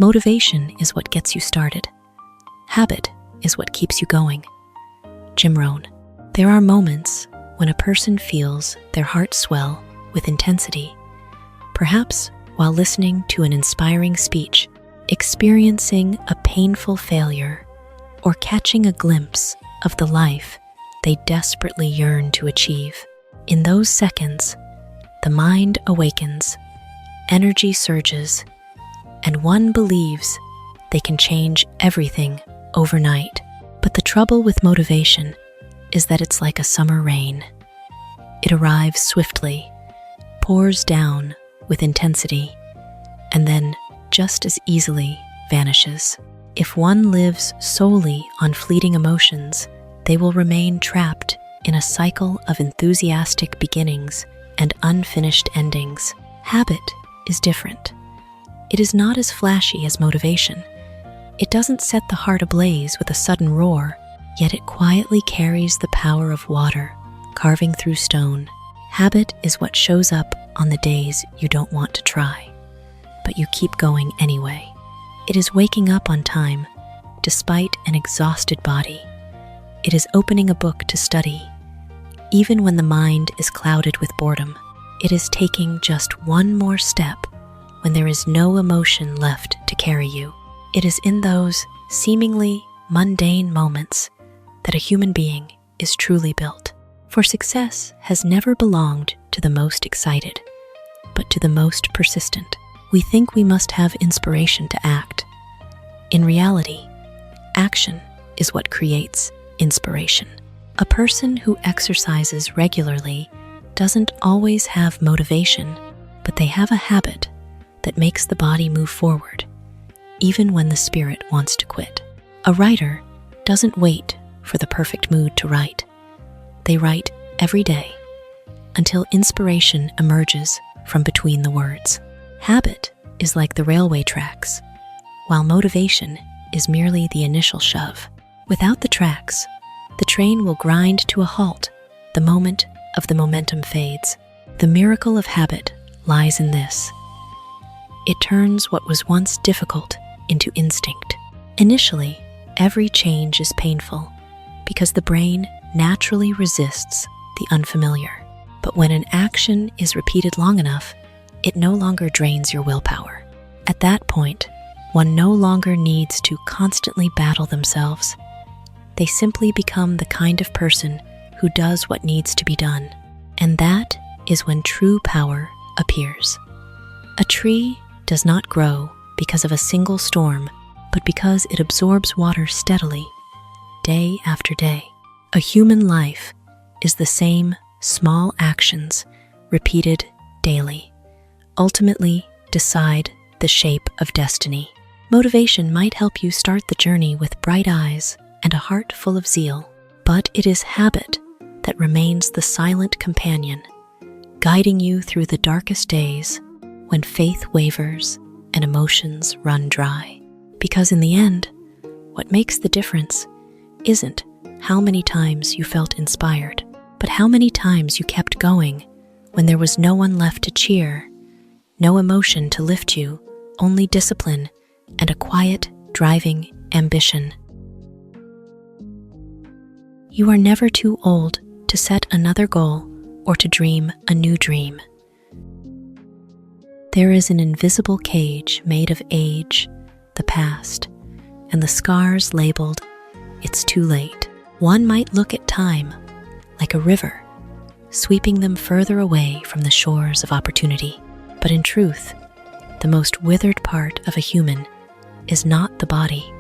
Motivation is what gets you started. Habit is what keeps you going. Rohn. There are moments when a person feels their heart swell with intensity, perhaps while listening to an inspiring speech, experiencing a painful failure, or catching a glimpse of the life they desperately yearn to achieve. In those seconds, the mind awakens, energy surges, and one believes they can change everything overnight. But the trouble with motivation is that it's like a summer rain. It arrives swiftly, pours down with intensity, and then just as easily vanishes. If one lives solely on fleeting emotions, they will remain trapped in a cycle of enthusiastic beginnings and unfinished endings. Habit is different. It is not as flashy as motivation. It doesn't set the heart ablaze with a sudden roar, yet it quietly carries the power of water, carving through stone. Habit is what shows up on the days you don't want to try, but you keep going anyway. It is waking up on time, despite an exhausted body. It is opening a book to study, even when the mind is clouded with boredom. It is taking just one more step when there is no emotion left to carry you. It is in those seemingly mundane moments that a human being is truly built. For success has never belonged to the most excited, but to the most persistent. We think we must have inspiration to act. In reality, action is what creates inspiration. A person who exercises regularly doesn't always have motivation, but they have a habit that makes the body move forward, even when the spirit wants to quit. A writer doesn't wait for the perfect mood to write. They write every day until inspiration emerges from between the words. Habit is like the railway tracks, while motivation is merely the initial shove. Without the tracks, the train will grind to a halt the moment of the momentum fades. The miracle of habit lies in this. It turns what was once difficult into instinct. Initially, every change is painful because the brain naturally resists the unfamiliar. But when an action is repeated long enough, it no longer drains your willpower. At that point, one no longer needs to constantly battle themselves. They simply become the kind of person who does what needs to be done. And that is when true power appears. A tree does not grow because of a single storm, but because it absorbs water steadily, day after day. A human life is the same small actions repeated daily, ultimately decide the shape of destiny. Motivation might help you start the journey with bright eyes and a heart full of zeal, but it is habit that remains the silent companion, guiding you through the darkest days when faith wavers and emotions run dry. Because in the end, what makes the difference isn't how many times you felt inspired, but how many times you kept going when there was no one left to cheer, no emotion to lift you, only discipline and a quiet, driving ambition. You are never too old to set another goal or to dream a new dream. There is an invisible cage made of age, the past, and the scars labeled, "It's too late." One might look at time like a river, sweeping them further away from the shores of opportunity. But in truth, the most withered part of a human is not the body,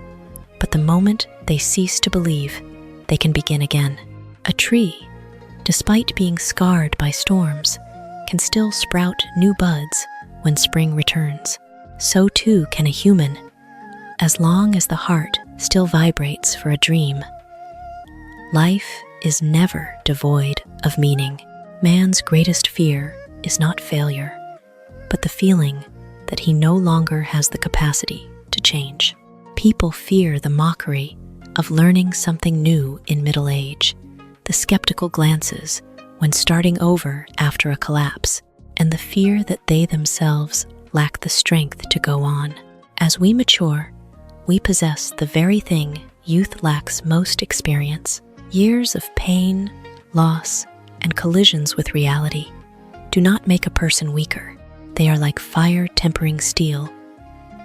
but the moment they cease to believe they can begin again. A tree, despite being scarred by storms, can still sprout new buds when spring returns. So too can a human, as long as the heart still vibrates for a dream. Life is never devoid of meaning. Man's greatest fear is not failure, but the feeling that he no longer has the capacity to change. People fear the mockery of learning something new in middle age, the skeptical glances when starting over after a collapse, and the fear that they themselves lack the strength to go on. As we mature, we possess the very thing youth lacks most: experience. Years of pain, loss, and collisions with reality do not make a person weaker. They are like fire tempering steel,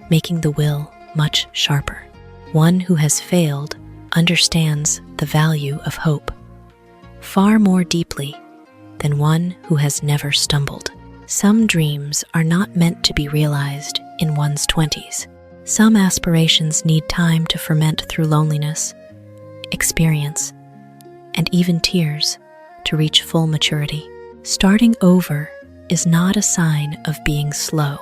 making the will much sharper. One who has failed understands the value of hope far more deeply than one who has never stumbled. Some dreams are not meant to be realized in one's 20s. Some aspirations need time to ferment through loneliness, experience, and even tears to reach full maturity. Starting over is not a sign of being slow.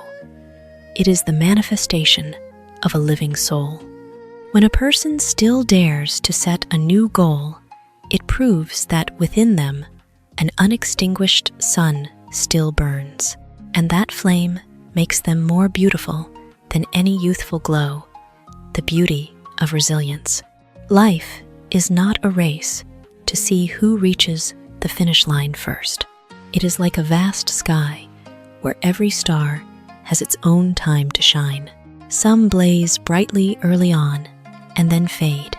It is the manifestation of a living soul. When a person still dares to set a new goal, it proves that within them an unextinguished sun still burns, and that flame makes them more beautiful than any youthful glow, the beauty of resilience. Life is not a race to see who reaches the finish line first. It is like a vast sky where every star has its own time to shine. Some blaze brightly early on and then fade.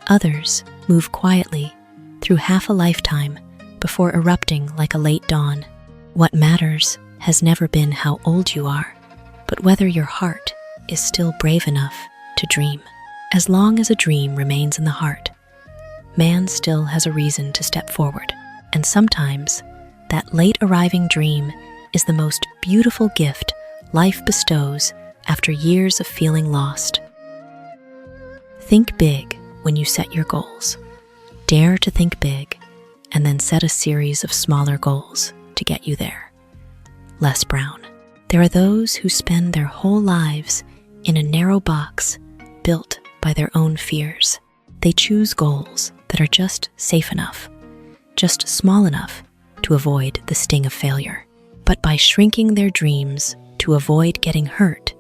Others move quietly through half a lifetime before erupting like a late dawn. What matters has never been how old you are, but whether your heart is still brave enough to dream. As long as a dream remains in the heart, man still has a reason to step forward. And sometimes, that late arriving dream is the most beautiful gift life bestows after years of feeling lost. Think big when you set your goals. Dare to think big, and then set a series of smaller goals to get you there. Les Brown. There are those who spend their whole lives in a narrow box built by their own fears. They choose goals that are just safe enough, just small enough to avoid the sting of failure. But by shrinking their dreams to avoid getting hurt,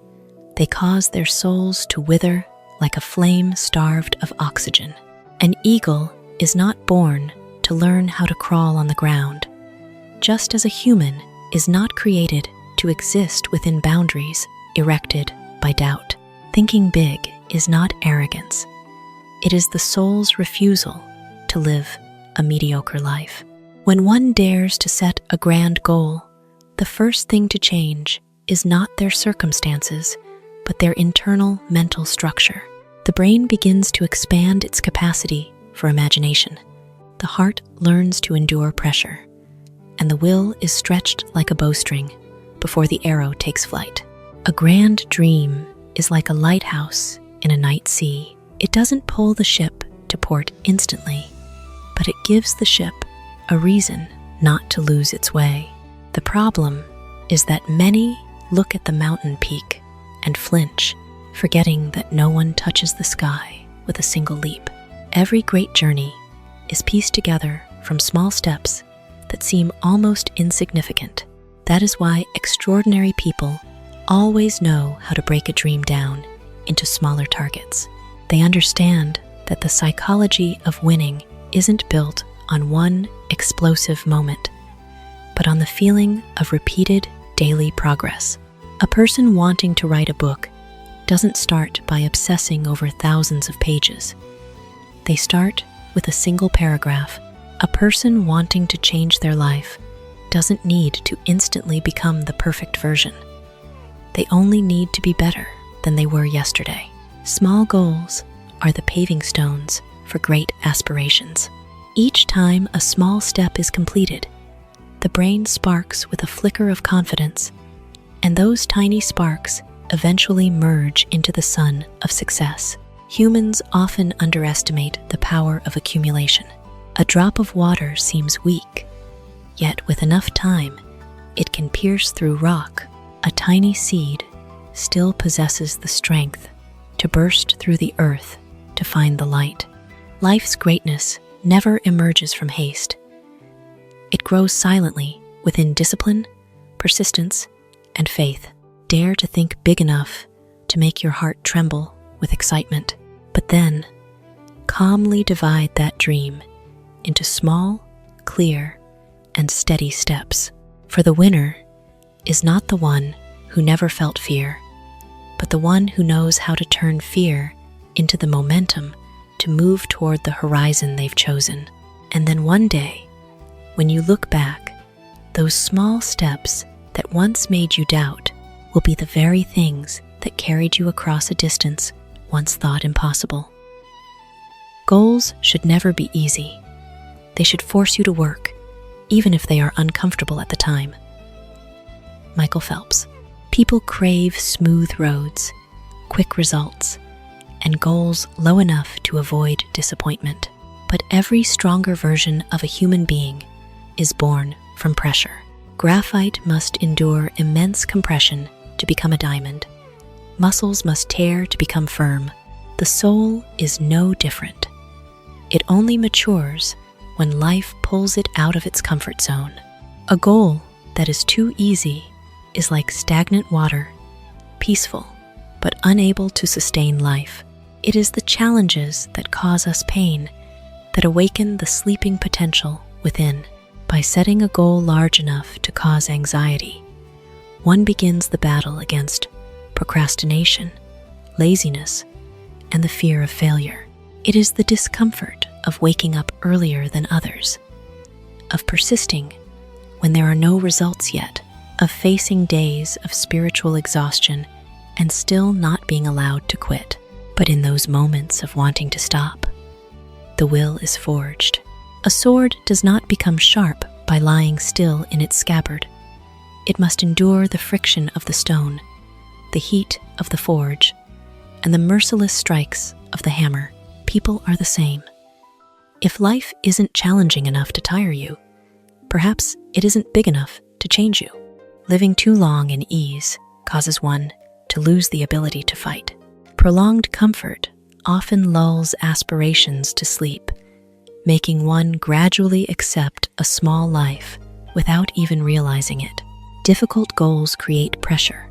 they cause their souls to wither like a flame starved of oxygen. An eagle is not born to learn how to crawl on the ground, just as a human is not created to exist within boundaries erected by doubt. Thinking big is not arrogance. It is the soul's refusal to live a mediocre life. When one dares to set a grand goal, the first thing to change is not their circumstances, but their internal mental structure. The brain begins to expand its capacity for imagination. The heart learns to endure pressure, and the will is stretched like a bowstring before the arrow takes flight. A grand dream is like a lighthouse in a night sea. It doesn't pull the ship to port instantly, but it gives the ship a reason not to lose its way. The problem is that many look at the mountain peak and flinch, forgetting that no one touches the sky with a single leap. Every great journey is pieced together from small steps that seem almost insignificant. That is why extraordinary people always know how to break a dream down into smaller targets. They understand that the psychology of winning isn't built on one explosive moment, but on the feeling of repeated daily progress. A person wanting to write a book doesn't start by obsessing over thousands of pages. They start with a single paragraph. A person wanting to change their life doesn't need to instantly become the perfect version. They only need to be better than they were yesterday. Small goals are the paving stones for great aspirations. Each time a small step is completed, the brain sparks with a flicker of confidence, and those tiny sparks eventually merge into the sun of success. Humans often underestimate the power of accumulation. A drop of water seems weak, yet with enough time, it can pierce through rock. A tiny seed still possesses the strength to burst through the earth to find the light. Life's greatness never emerges from haste. It grows silently within discipline, persistence, and faith. Dare to think big enough to make your heart tremble with excitement, but then calmly divide that dream into small, clear, and steady steps. For the winner is not the one who never felt fear, but the one who knows how to turn fear into the momentum to move toward the horizon they've chosen. And then one day, when you look back, those small steps that once made you doubt will be the very things that carried you across a distance once thought impossible. Goals should never be easy. They should force you to work, even if they are uncomfortable at the time. Michael Phelps. People crave smooth roads, quick results, and goals low enough to avoid disappointment. But every stronger version of a human being is born from pressure. Graphite must endure immense compression to become a diamond. Muscles must tear to become firm. The soul is no different. It only matures when life pulls it out of its comfort zone. A goal that is too easy is like stagnant water, peaceful, but unable to sustain life. It is the challenges that cause us pain that awaken the sleeping potential within. By setting a goal large enough to cause anxiety, one begins the battle against procrastination, laziness, and the fear of failure. It is the discomfort of waking up earlier than others, of persisting when there are no results yet, of facing days of spiritual exhaustion and still not being allowed to quit. But in those moments of wanting to stop, the will is forged. A sword does not become sharp by lying still in its scabbard. It must endure the friction of the stone, the heat of the forge, and the merciless strikes of the hammer. People are the same. If life isn't challenging enough to tire you, perhaps it isn't big enough to change you. Living too long in ease causes one to lose the ability to fight. Prolonged comfort often lulls aspirations to sleep, making one gradually accept a small life without even realizing it. Difficult goals create pressure,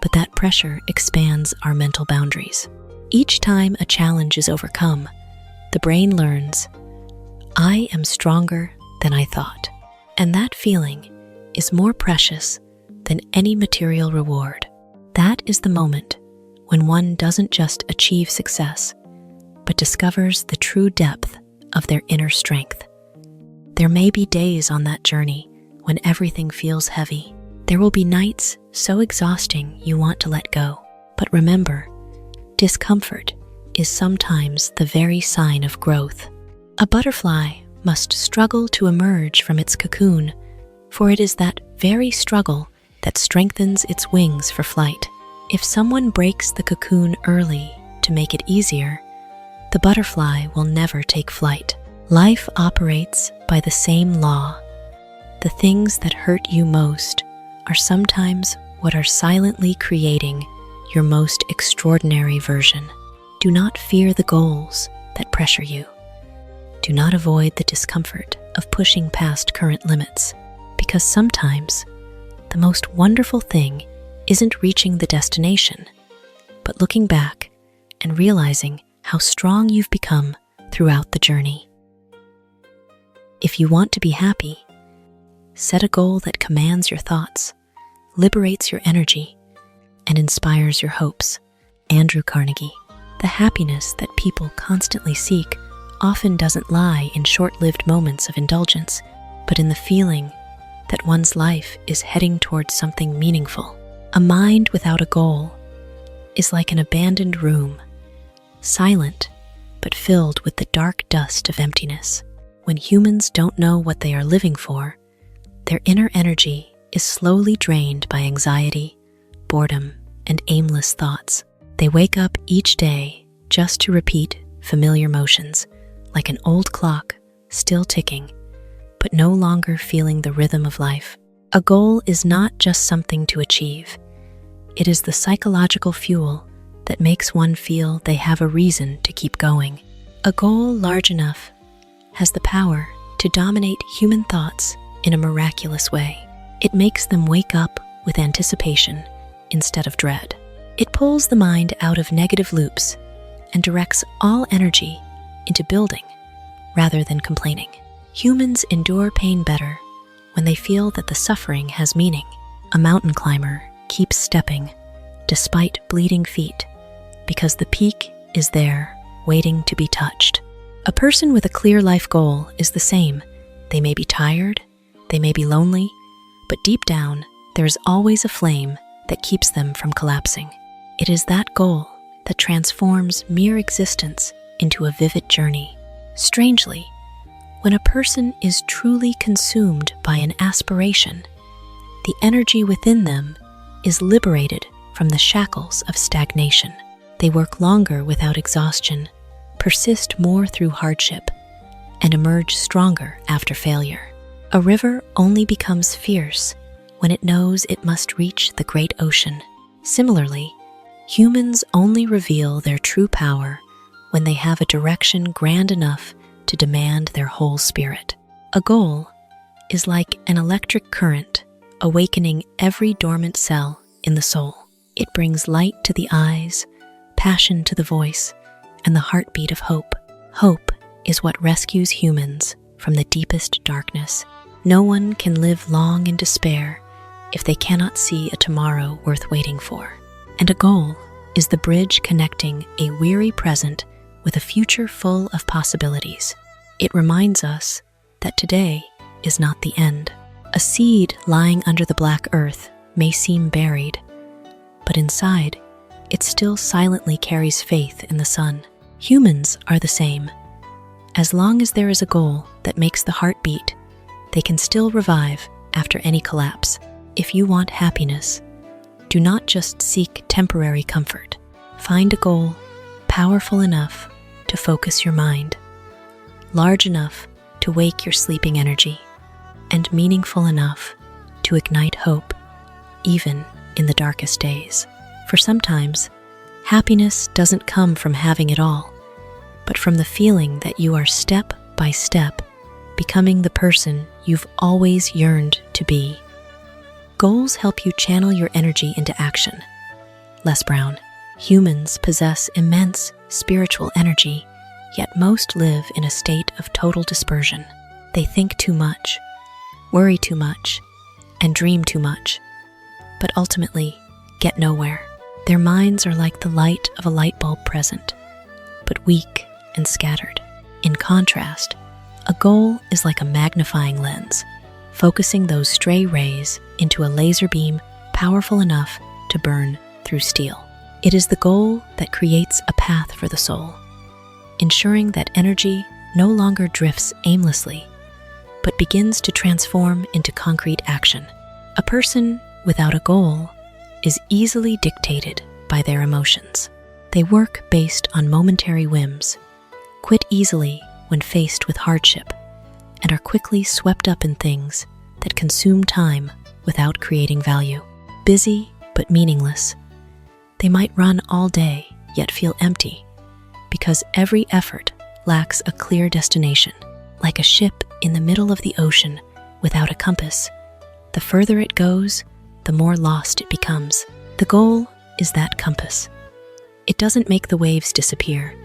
but that pressure expands our mental boundaries. Each time a challenge is overcome, the brain learns, I am stronger than I thought. And that feeling is more precious than any material reward. That is the moment when one doesn't just achieve success, but discovers the true depth of their inner strength. There may be days on that journey when everything feels heavy. There will be nights so exhausting you want to let go. But remember, discomfort is sometimes the very sign of growth. A butterfly must struggle to emerge from its cocoon, for it is that very struggle that strengthens its wings for flight. If someone breaks the cocoon early to make it easier, the butterfly will never take flight. Life operates by the same law. The things that hurt you most are sometimes what are silently creating your most extraordinary version. Do not fear the goals that pressure you. Do not avoid the discomfort of pushing past current limits, because sometimes the most wonderful thing isn't reaching the destination, but looking back and realizing how strong you've become throughout the journey. If you want to be happy, set a goal that commands your thoughts, liberates your energy, and inspires your hopes. Andrew Carnegie. The happiness that people constantly seek often doesn't lie in short-lived moments of indulgence, but in the feeling that one's life is heading towards something meaningful. A mind without a goal is like an abandoned room, silent but filled with the dark dust of emptiness. When humans don't know what they are living for, their inner energy is slowly drained by anxiety, boredom, and aimless thoughts. They wake up each day just to repeat familiar motions, like an old clock still ticking, but no longer feeling the rhythm of life. A goal is not just something to achieve. It is the psychological fuel that makes one feel they have a reason to keep going. A goal large enough has the power to dominate human thoughts in a miraculous way. It makes them wake up with anticipation instead of dread. It pulls the mind out of negative loops and directs all energy into building rather than complaining. Humans endure pain better when they feel that the suffering has meaning. A mountain climber keeps stepping despite bleeding feet, because the peak is there, waiting to be touched. A person with a clear life goal is the same. They may be tired, they may be lonely, but deep down, there is always a flame that keeps them from collapsing. It is that goal that transforms mere existence into a vivid journey. Strangely, when a person is truly consumed by an aspiration, the energy within them is liberated from the shackles of stagnation. They work longer without exhaustion, persist more through hardship, and emerge stronger after failure. A river only becomes fierce when it knows it must reach the great ocean. Similarly, humans only reveal their true power when they have a direction grand enough to demand their whole spirit. A goal is like an electric current awakening every dormant cell in the soul. It brings light to the eyes, passion to the voice, and the heartbeat of hope. Hope is what rescues humans from the deepest darkness. No one can live long in despair if they cannot see a tomorrow worth waiting for. And a goal is the bridge connecting a weary present with a future full of possibilities. It reminds us that today is not the end. A seed lying under the black earth may seem buried, but inside, it still silently carries faith in the sun. Humans are the same. As long as there is a goal that makes the heart beat, they can still revive after any collapse. If you want happiness, do not just seek temporary comfort. Find a goal powerful enough to focus your mind, large enough to wake your sleeping energy, and meaningful enough to ignite hope, even in the darkest days. For sometimes, happiness doesn't come from having it all, but from the feeling that you are step by step becoming the person you've always yearned to be. Goals help you channel your energy into action. Les Brown. Humans possess immense spiritual energy, yet most live in a state of total dispersion. They think too much, worry too much, and dream too much, but ultimately get nowhere. Their minds are like the light of a light bulb present, but weak and scattered. In contrast, a goal is like a magnifying lens, focusing those stray rays into a laser beam powerful enough to burn through steel. It is the goal that creates a path for the soul, ensuring that energy no longer drifts aimlessly, but begins to transform into concrete action. A person without a goal is easily dictated by their emotions. They work based on momentary whims, quit easily when faced with hardship, and are quickly swept up in things that consume time without creating value. Busy but meaningless, they might run all day yet feel empty because every effort lacks a clear destination. Like a ship in the middle of the ocean without a compass, the further it goes, the more lost it becomes. The goal is that compass. It doesn't make the waves disappear,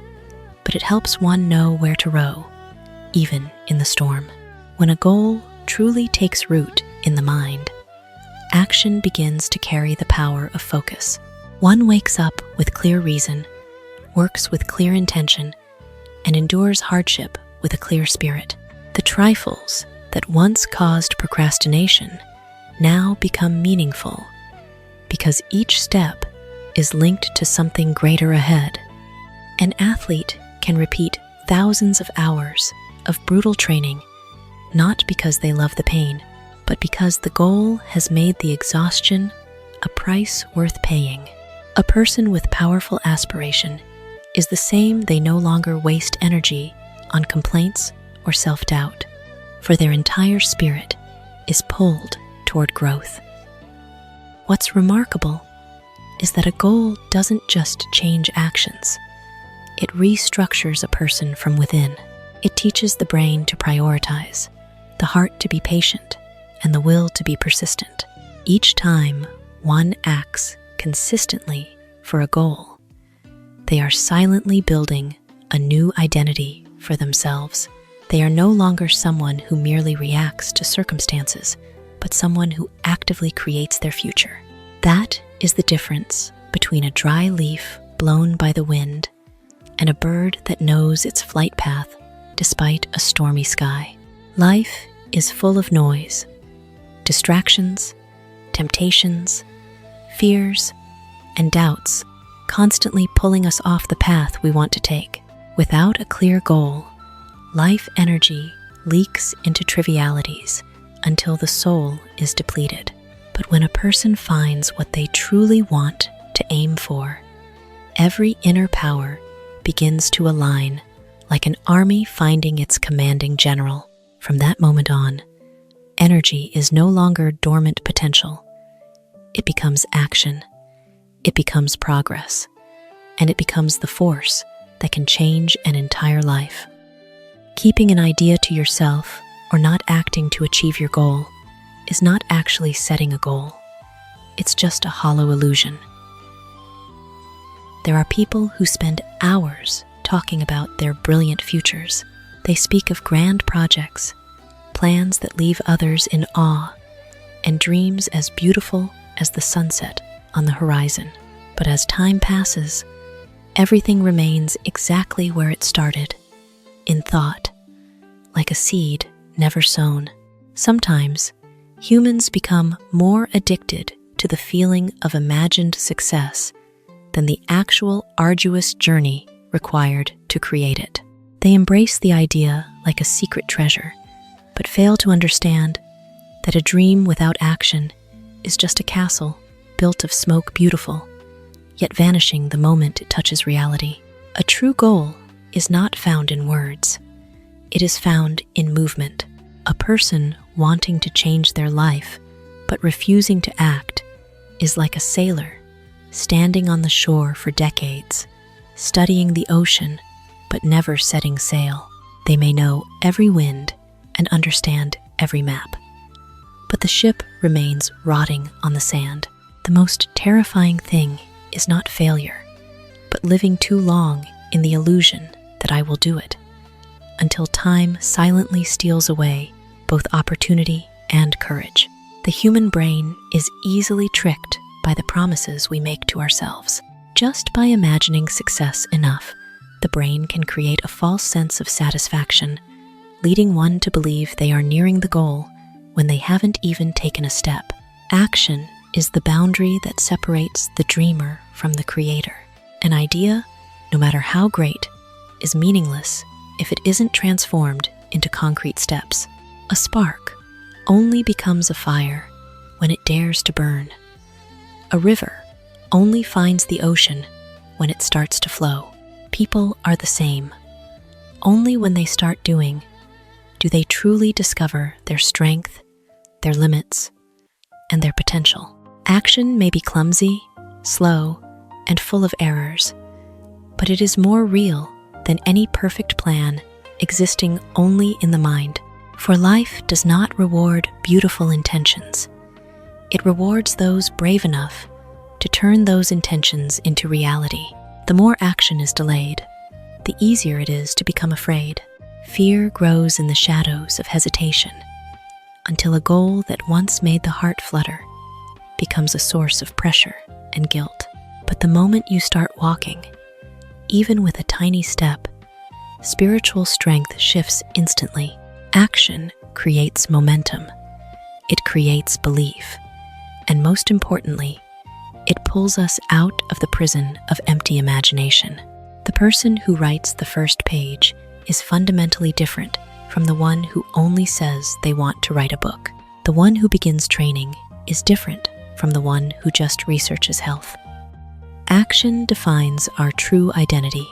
but it helps one know where to row, even in the storm. When a goal truly takes root in the mind, action begins to carry the power of focus. One wakes up with clear reason, works with clear intention, and endures hardship with a clear spirit. The trifles that once caused procrastination now become meaningful because each step is linked to something greater ahead. An athlete can repeat thousands of hours of brutal training not because they love the pain, but because the goal has made the exhaustion a price worth paying. A person with powerful aspiration is the same. They no longer waste energy on complaints or self-doubt, for their entire spirit is pulled toward growth. What's remarkable is that a goal doesn't just change actions. It restructures a person from within. It teaches the brain to prioritize, the heart to be patient, and the will to be persistent. Each time one acts consistently for a goal, they are silently building a new identity for themselves. They are no longer someone who merely reacts to circumstances, but someone who actively creates their future. That is the difference between a dry leaf blown by the wind and a bird that knows its flight path despite a stormy sky. Life is full of noise, distractions, temptations, fears, and doubts, constantly pulling us off the path we want to take. Without a clear goal, life energy leaks into trivialities until the soul is depleted. But when a person finds what they truly want to aim for, every inner power begins to align like an army finding its commanding general. From that moment on, energy is no longer dormant potential. It becomes action, it becomes progress, and it becomes the force that can change an entire life. Keeping an idea to yourself or not acting to achieve your goal is not actually setting a goal. It's just a hollow illusion. There are people who spend hours talking about their brilliant futures. They speak of grand projects, plans that leave others in awe, and dreams as beautiful as the sunset on the horizon. But as time passes, everything remains exactly where it started, in thought, like a seed never sown. Sometimes, humans become more addicted to the feeling of imagined success than the actual arduous journey required to create it. They embrace the idea like a secret treasure, but fail to understand that a dream without action is just a castle built of smoke, beautiful, yet vanishing the moment it touches reality. A true goal is not found in words. It is found in movement. A person wanting to change their life but refusing to act is like a sailor standing on the shore for decades, studying the ocean but never setting sail. They may know every wind and understand every map, but the ship remains rotting on the sand. The most terrifying thing is not failure, but living too long in the illusion that I will do it, until time silently steals away both opportunity and courage. The human brain is easily tricked by the promises we make to ourselves. Just by imagining success enough, the brain can create a false sense of satisfaction, leading one to believe they are nearing the goal when they haven't even taken a step. Action is the boundary that separates the dreamer from the creator. An idea, no matter how great, is meaningless if it isn't transformed into concrete steps. A spark only becomes a fire when it dares to burn. A river only finds the ocean when it starts to flow. People are the same. Only when they start doing do they truly discover their strength, their limits, and their potential. Action may be clumsy, slow, and full of errors, but it is more real than any perfect plan existing only in the mind. For life does not reward beautiful intentions. It rewards those brave enough to turn those intentions into reality. The more action is delayed, the easier it is to become afraid. Fear grows in the shadows of hesitation until a goal that once made the heart flutter becomes a source of pressure and guilt. But the moment you start walking, even with a tiny step, spiritual strength shifts instantly. Action creates momentum. It creates belief. And most importantly, it pulls us out of the prison of empty imagination. The person who writes the first page is fundamentally different from the one who only says they want to write a book. The one who begins training is different from the one who just researches health. Action defines our true identity.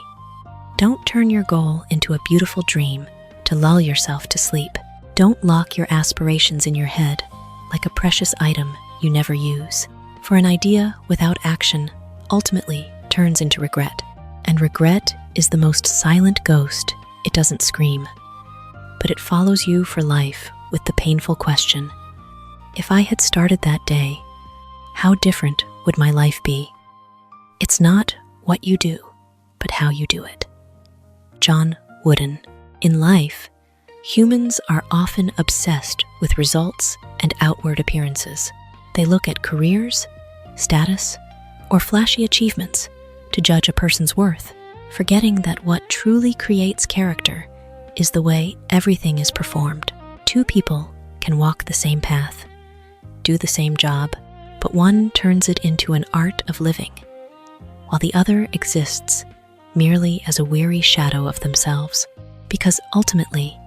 Don't turn your goal into a beautiful dream to lull yourself to sleep. Don't lock your aspirations in your head like a precious item you never use. For an idea without action ultimately turns into regret. And regret is the most silent ghost. It doesn't scream, but it follows you for life with the painful question, if I had started that day, how different would my life be? It's not what you do, but how you do it. John Wooden. In life, humans are often obsessed with results and outward appearances. They look at careers, status, or flashy achievements to judge a person's worth, forgetting that what truly creates character is the way everything is performed. Two people can walk the same path, do the same job, but one turns it into an art of living, while the other exists merely as a weary shadow of themselves. Because ultimately,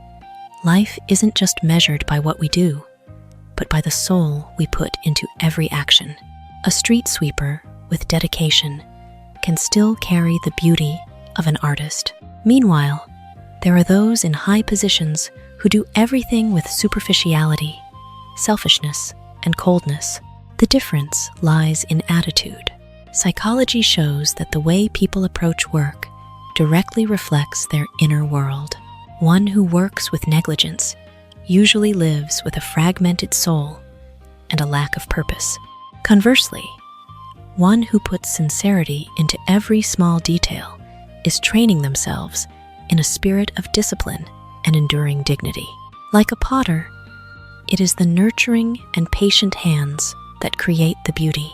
life isn't just measured by what we do, but by the soul we put into every action. A street sweeper with dedication can still carry the beauty of an artist. Meanwhile, there are those in high positions who do everything with superficiality, selfishness, and coldness. The difference lies in attitude. Psychology shows that the way people approach work directly reflects their inner world. One who works with negligence usually lives with a fragmented soul and a lack of purpose. Conversely, one who puts sincerity into every small detail is training themselves in a spirit of discipline and enduring dignity. Like a potter, it is the nurturing and patient hands that create the beauty,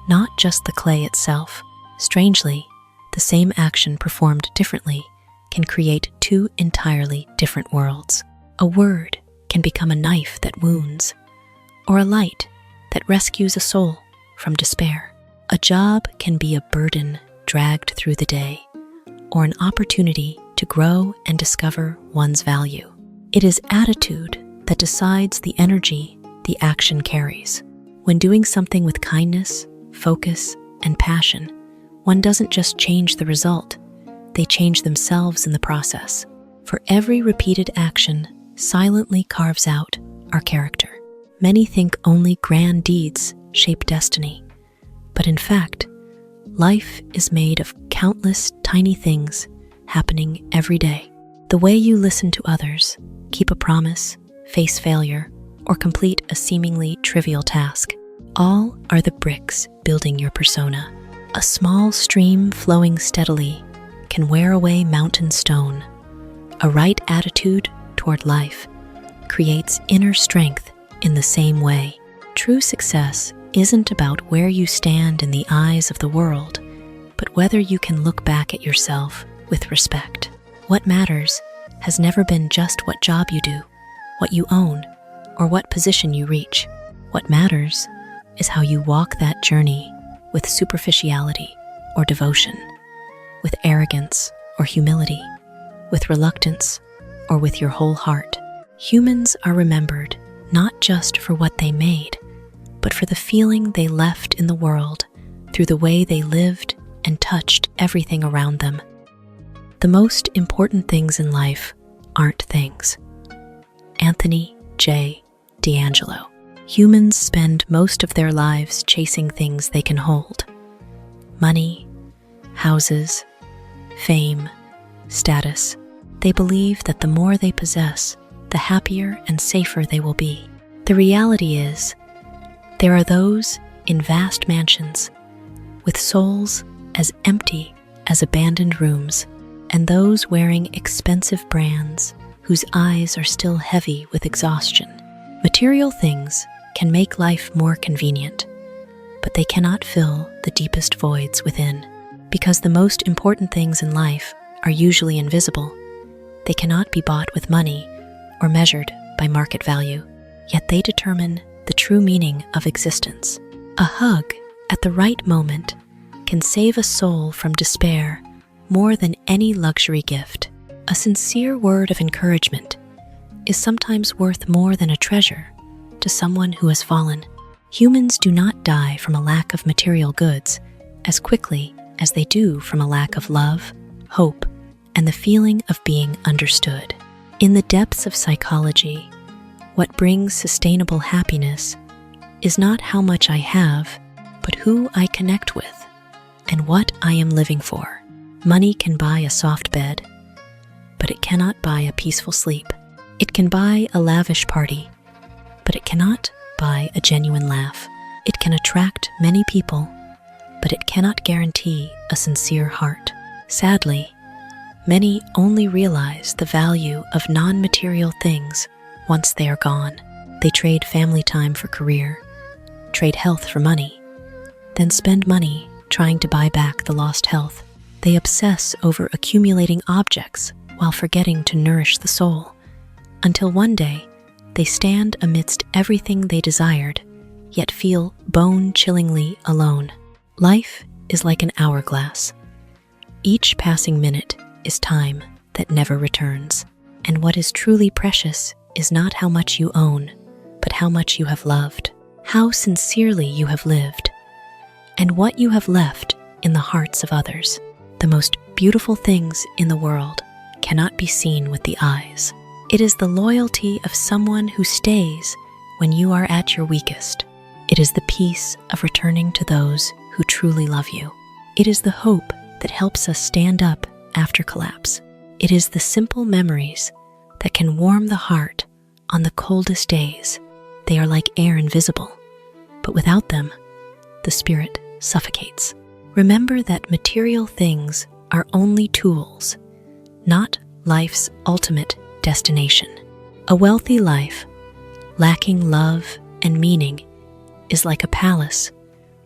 not just the clay itself. Strangely, the same action performed differently can create two entirely different worlds. A word can become a knife that wounds, or a light that rescues a soul from despair. A job can be a burden dragged through the day, or an opportunity to grow and discover one's value. It is attitude that decides the energy the action carries. When doing something with kindness, focus, and passion, one doesn't just change the result, they change themselves in the process. For every repeated action silently carves out our character. Many think only grand deeds shape destiny, but in fact, life is made of countless tiny things happening every day. The way you listen to others, keep a promise, face failure, or complete a seemingly trivial task, all are the bricks building your persona. A small stream flowing steadily can wear away mountain stone. A right attitude toward life creates inner strength in the same way. True success isn't about where you stand in the eyes of the world, but whether you can look back at yourself with respect. What matters has never been just what job you do, what you own, or what position you reach. What matters is how you walk that journey with superficiality or devotion, with arrogance or humility, with reluctance or with your whole heart. Humans are remembered not just for what they made, but for the feeling they left in the world through the way they lived and touched everything around them. The most important things in life aren't things. Anthony J. D'Angelo. Humans spend most of their lives chasing things they can hold. Money, houses, fame, status. They believe that the more they possess, the happier and safer they will be. The reality is, there are those in vast mansions with souls as empty as abandoned rooms, and those wearing expensive brands whose eyes are still heavy with exhaustion. Material things can make life more convenient, but they cannot fill the deepest voids within. Because the most important things in life are usually invisible, they cannot be bought with money or measured by market value, yet they determine the true meaning of existence. A hug at the right moment can save a soul from despair more than any luxury gift. A sincere word of encouragement is sometimes worth more than a treasure to someone who has fallen. Humans do not die from a lack of material goods as quickly as they do from a lack of love, hope, and the feeling of being understood. In the depths of psychology, what brings sustainable happiness is not how much I have, but who I connect with and what I am living for. Money can buy a soft bed, but it cannot buy a peaceful sleep. It can buy a lavish party, but it cannot buy a genuine laugh. It can attract many people, but it cannot guarantee a sincere heart. Sadly, many only realize the value of non-material things once they are gone. They trade family time for career, trade health for money. then spend money trying to buy back the lost health. They obsess over accumulating objects while forgetting to nourish the soul, until one day they stand amidst everything they desired, yet feel bone-chillingly alone. Life is like an hourglass. Each passing minute is time that never returns. And what is truly precious is not how much you own, but how much you have loved, how sincerely you have lived, and what you have left in the hearts of others. The most beautiful things in the world cannot be seen with the eyes. It is the loyalty of someone who stays when you are at your weakest. It is the peace of returning to those who truly love you. It is the hope that helps us stand up after collapse. It is the simple memories that can warm the heart on the coldest days. They are like air invisible, but without them, the spirit suffocates. Remember that material things are only tools, not life's ultimate destination. A wealthy life, lacking love and meaning, is like a palace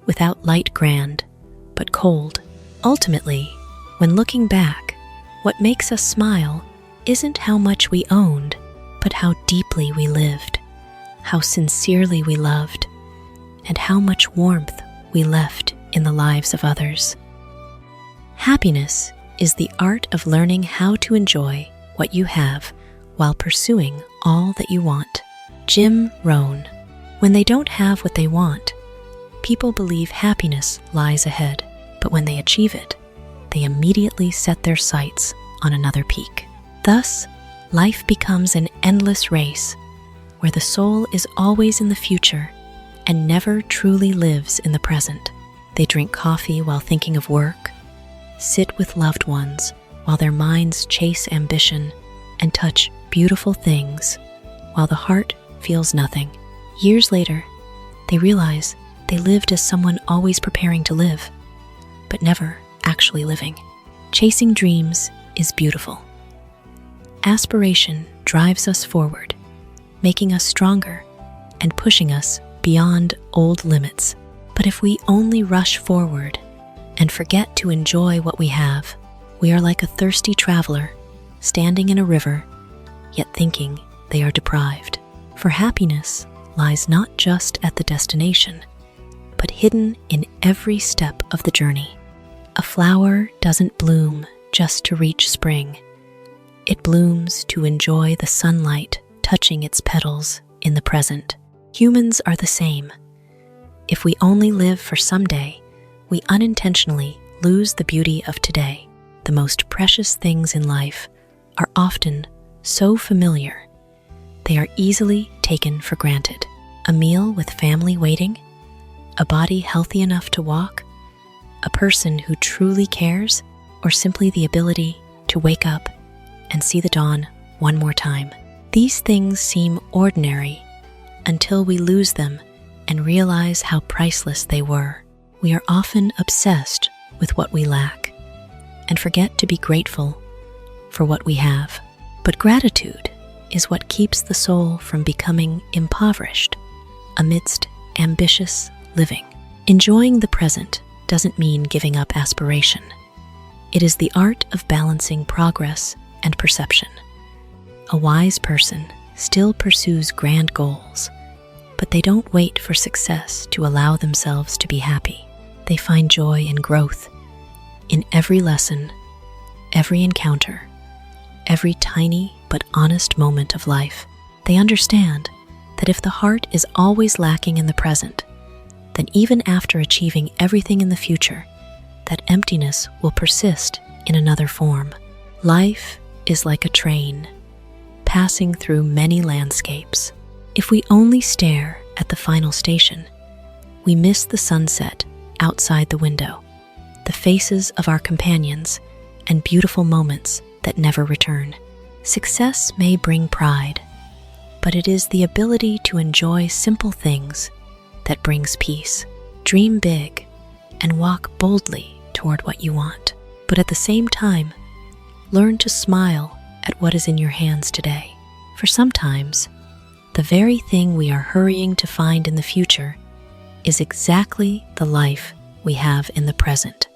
without light grand, but cold. Ultimately, when looking back, what makes us smile isn't how much we owned, but how deeply we lived, how sincerely we loved, and how much warmth we left in the lives of others. Happiness is the art of learning how to enjoy what you have while pursuing all that you want. Rohn. When they don't have what they want, people believe happiness lies ahead, but when they achieve it, they immediately set their sights on another peak. Thus, life becomes an endless race where the soul is always in the future and never truly lives in the present. They drink coffee while thinking of work, sit with loved ones while their minds chase ambition, and touch beautiful things while the heart feels nothing. Years later, they realize they lived as someone always preparing to live, but never actually living. Chasing dreams is beautiful. Aspiration drives us forward, making us stronger and pushing us beyond old limits. But if we only rush forward and forget to enjoy what we have, we are like a thirsty traveler standing in a river, yet thinking they are deprived. For happiness lies not just at the destination, but hidden in every step of the journey. A flower doesn't bloom just to reach spring. It blooms to enjoy the sunlight touching its petals in the present. Humans are the same. If we only live for someday, we unintentionally lose the beauty of today. The most precious things in life are often so familiar, they are easily taken for granted. A meal with family waiting, a body healthy enough to walk, a person who truly cares, or simply the ability to wake up and see the dawn one more time. These things seem ordinary until we lose them and realize how priceless they were. We are often obsessed with what we lack and forget to be grateful for what we have. But gratitude is what keeps the soul from becoming impoverished amidst ambitious living. Enjoying the present doesn't mean giving up aspiration. It is the art of balancing progress and perception. A wise person still pursues grand goals, but they don't wait for success to allow themselves to be happy. They find joy in growth, in every lesson, every encounter, every tiny but honest moment of life. They understand that if the heart is always lacking in the present, then even after achieving everything in the future, that emptiness will persist in another form. Life is like a train, passing through many landscapes. If we only stare at the final station, we miss the sunset outside the window, the faces of our companions, and beautiful moments that never return. Success may bring pride, but it is the ability to enjoy simple things that brings peace. Dream big and walk boldly toward what you want. But at the same time, learn to smile at what is in your hands today. For sometimes, the very thing we are hurrying to find in the future is exactly the life we have in the present.